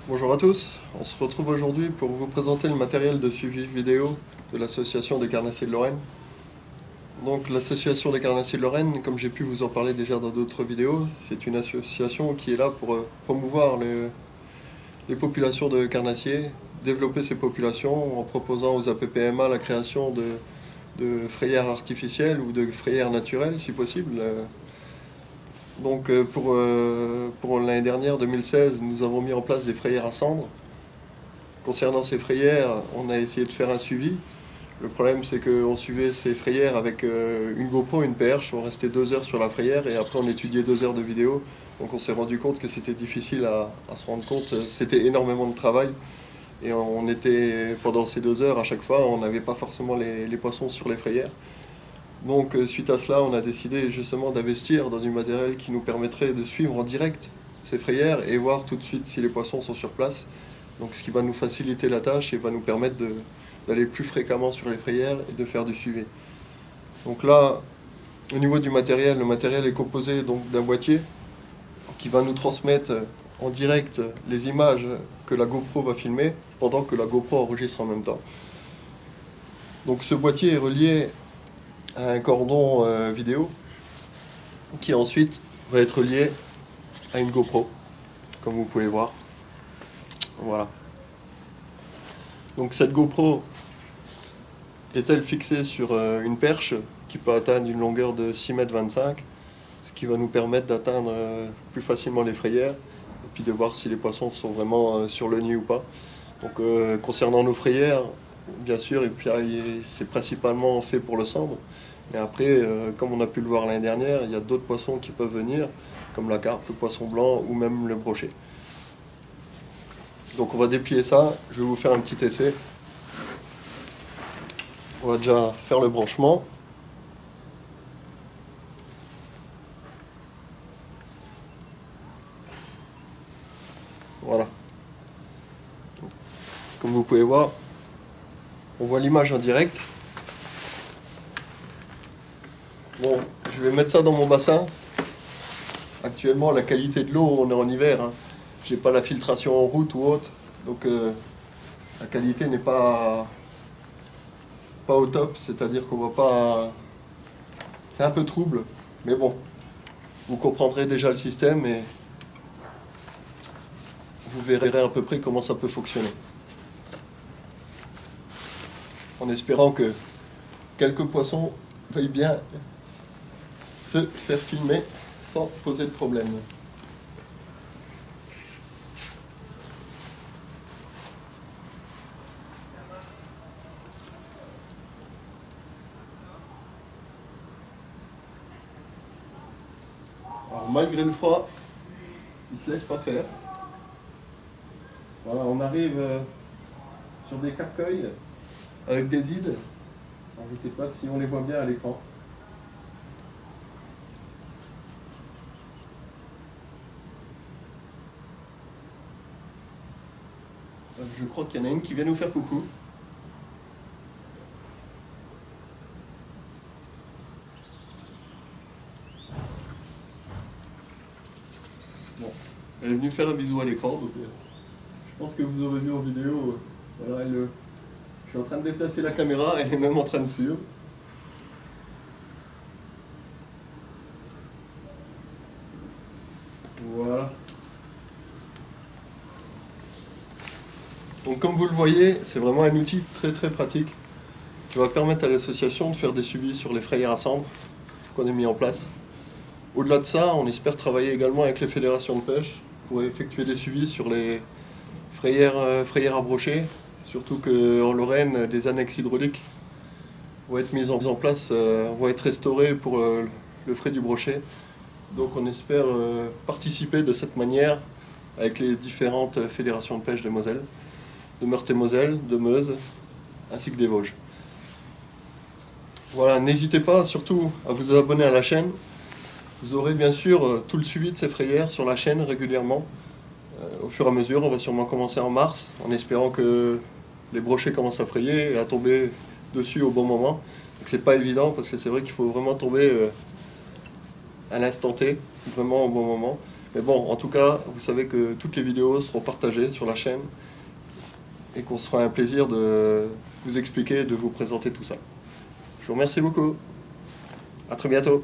Bonjour à tous, on se retrouve aujourd'hui pour vous présenter le matériel de suivi vidéo de l'association des carnassiers de Lorraine. Donc l'association des carnassiers de Lorraine, comme j'ai pu vous en parler déjà dans d'autres vidéos, c'est une association qui est là pour promouvoir les populations de carnassiers, développer ces populations en proposant aux APPMA la création de frayères artificielles ou de frayères naturelles si possible. Donc pour l'année dernière, 2016, nous avons mis en place des frayères à cendres. Concernant ces frayères, on a essayé de faire un suivi. Le problème, c'est qu'on suivait ces frayères avec une GoPro, une perche. On restait 2 heures sur la frayère et après on étudiait 2 heures de vidéo. Donc on s'est rendu compte que c'était difficile à se rendre compte. C'était énormément de travail. Et on était, pendant ces 2 heures, à chaque fois, on n'avait pas forcément les poissons sur les frayères. Donc suite à cela, on a décidé justement d'investir dans du matériel qui nous permettrait de suivre en direct ces frayères et voir tout de suite si les poissons sont sur place. Donc ce qui va nous faciliter la tâche et va nous permettre d'aller plus fréquemment sur les frayères et de faire du suivi. Donc là, au niveau du matériel, le matériel est composé donc d'un boîtier qui va nous transmettre en direct les images que la GoPro va filmer pendant que la GoPro enregistre en même temps. Donc ce boîtier est relié à un cordon vidéo qui ensuite va être lié à une GoPro, comme vous pouvez voir. Voilà. Donc cette GoPro est-elle fixée sur une perche qui peut atteindre une longueur de 6,25 m, ce qui va nous permettre d'atteindre plus facilement les frayères et puis de voir si les poissons sont vraiment sur le nid ou pas. Donc concernant nos frayères, bien sûr, et puis c'est principalement fait pour le cendre. Mais après, comme on a pu le voir l'année dernière, il y a d'autres poissons qui peuvent venir, comme la carpe, le poisson blanc ou même le brochet. Donc on va déplier ça, je vais vous faire un petit essai. On va déjà faire le branchement. Voilà. Comme vous pouvez voir, on voit l'image en direct. Bon, je vais mettre ça dans mon bassin. Actuellement, la qualité de l'eau, on est en hiver, hein. J'ai pas la filtration en route ou autre, donc la qualité n'est pas au top, c'est-à-dire qu'on voit pas. C'est un peu trouble, mais bon, vous comprendrez déjà le système et vous verrez à peu près comment ça peut fonctionner. En espérant que quelques poissons veuillent bien se faire filmer sans poser de problème. Alors, malgré le froid, il ne se laisse pas faire. Voilà, on arrive sur des carcoïs avec des ides. Alors, je ne sais pas si on les voit bien à l'écran. Je crois qu'il y en a une qui vient nous faire coucou. Bon, elle est venue faire un bisou à l'écran, donc je pense que vous aurez vu en vidéo. Voilà, je suis en train de déplacer la caméra, elle est même en train de suivre. Voilà. Donc comme vous le voyez, c'est vraiment un outil très très pratique qui va permettre à l'association de faire des suivis sur les frayères à cendres qu'on a mis en place. Au-delà de ça, on espère travailler également avec les fédérations de pêche pour effectuer des suivis sur les frayères à brochet, surtout qu'en Lorraine, des annexes hydrauliques vont être mises en place, vont être restaurées pour le frais du brochet. Donc on espère participer de cette manière avec les différentes fédérations de pêche de Moselle, de Meurthe-et-Moselle, de Meuse, ainsi que des Vosges. Voilà, n'hésitez pas surtout à vous abonner à la chaîne. Vous aurez bien sûr tout le suivi de ces frayères sur la chaîne régulièrement. Au fur et à mesure, on va sûrement commencer en mars, en espérant que les brochets commencent à frayer et à tomber dessus au bon moment. Donc c'est pas évident parce que c'est vrai qu'il faut vraiment tomber à l'instant T, vraiment au bon moment. Mais bon, en tout cas, vous savez que toutes les vidéos seront partagées sur la chaîne et qu'on se fera un plaisir de vous expliquer et de vous présenter tout ça. Je vous remercie beaucoup. À très bientôt.